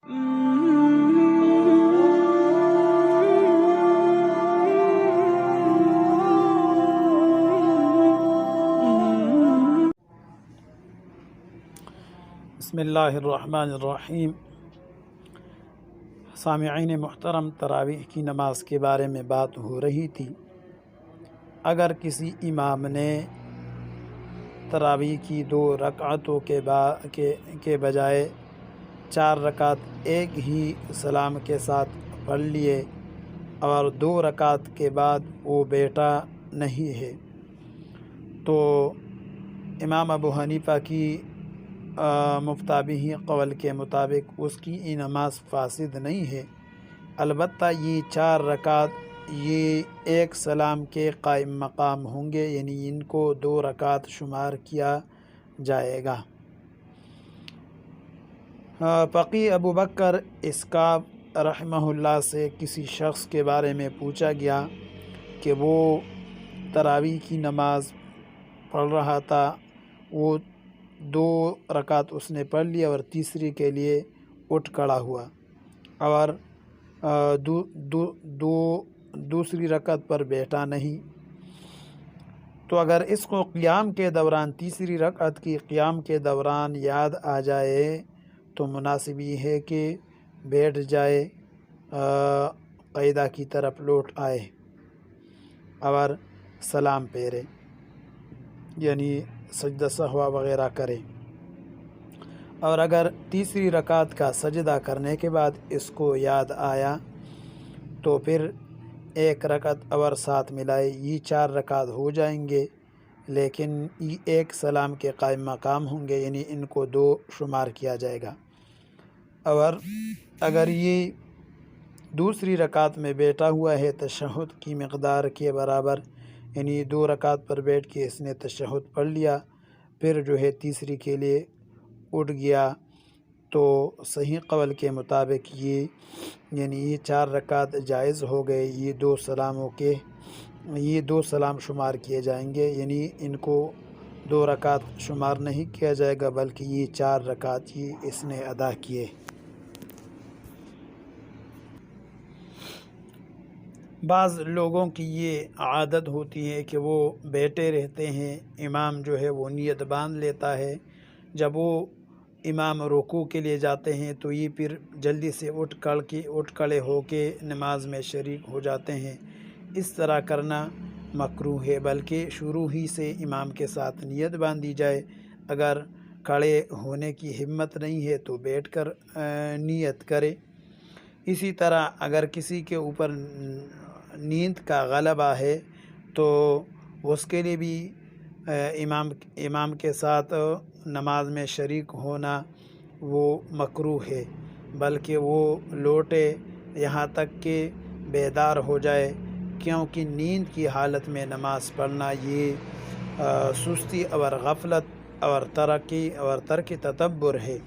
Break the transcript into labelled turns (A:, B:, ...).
A: بسم اللہ الرحمن الرحیم۔ سامعین محترم، تراویح کی نماز کے بارے میں بات ہو رہی تھی۔ اگر کسی امام نے تراویح کی 2 رکعتوں کے بجائے 4 رکعت ایک ہی سلام کے ساتھ پڑھ لیے اور 2 رکعت کے بعد وہ بیٹھا نہیں ہے تو امام ابو حنیفہ کی مفتابی قول کے مطابق اس کی یہ نماز فاسد نہیں ہے، البتہ یہ 4 رکعت یہ ایک سلام کے قائم مقام ہوں گے، یعنی ان کو 2 رکعت شمار کیا جائے گا۔ فقی ابو بکر اسکاب رحمہ اللہ سے کسی شخص کے بارے میں پوچھا گیا کہ وہ تراویح کی نماز پڑھ رہا تھا، وہ 2 رکعت اس نے پڑھ لی اور تیسری کے لیے اٹھ کھڑا ہوا اور دوسری رکعت پر بیٹھا نہیں، تو اگر اس کو قیام کے دوران تیسری رکعت کی قیام کے دوران یاد آ جائے تو مناسب یہ ہے کہ بیٹھ جائے، قاعدہ کی طرف لوٹ آئے اور سلام پھیرے، یعنی سجدہ سہوا وغیرہ کرے، اور اگر تیسری رکعت کا سجدہ کرنے کے بعد اس کو یاد آیا تو پھر 1 رکعت اور ساتھ ملائے، یہ 4 رکعت ہو جائیں گے، لیکن یہ ایک سلام کے قائم مقام ہوں گے، یعنی ان کو 2 شمار کیا جائے گا۔ اور اگر یہ دوسری رکعت میں بیٹھا ہوا ہے تشہد کی مقدار کے برابر، یعنی 2 رکعت پر بیٹھ کے اس نے تشہد پڑھ لیا، پھر جو ہے تیسری کے لیے اٹھ گیا، تو صحیح قول کے مطابق یہ 4 رکعت جائز ہو گئے، یہ 2 سلام شمار کیے جائیں گے، یعنی ان کو 2 رکعت شمار نہیں کیا جائے گا بلکہ یہ 4 رکعت ہی اس نے ادا کیے۔ بعض لوگوں کی یہ عادت ہوتی ہے کہ وہ بیٹھے رہتے ہیں، امام جو ہے وہ نیت باندھ لیتا ہے، جب وہ امام رکوع کے لیے جاتے ہیں تو یہ پھر جلدی سے اٹھ کھڑے ہو کے نماز میں شریک ہو جاتے ہیں۔ اس طرح کرنا مکروہ ہے، بلکہ شروع ہی سے امام کے ساتھ نیت باندھی جائے، اگر کھڑے ہونے کی ہمت نہیں ہے تو بیٹھ کر نیت کرے۔ اسی طرح اگر کسی کے اوپر نیند کا غلبہ ہے تو اس کے لیے بھی امام کے ساتھ نماز میں شریک ہونا وہ مکروہ ہے، بلکہ وہ لوٹے یہاں تک کہ بیدار ہو جائے، کیونکہ نیند کی حالت میں نماز پڑھنا یہ سستی اور غفلت اور ترک تدبر ہے۔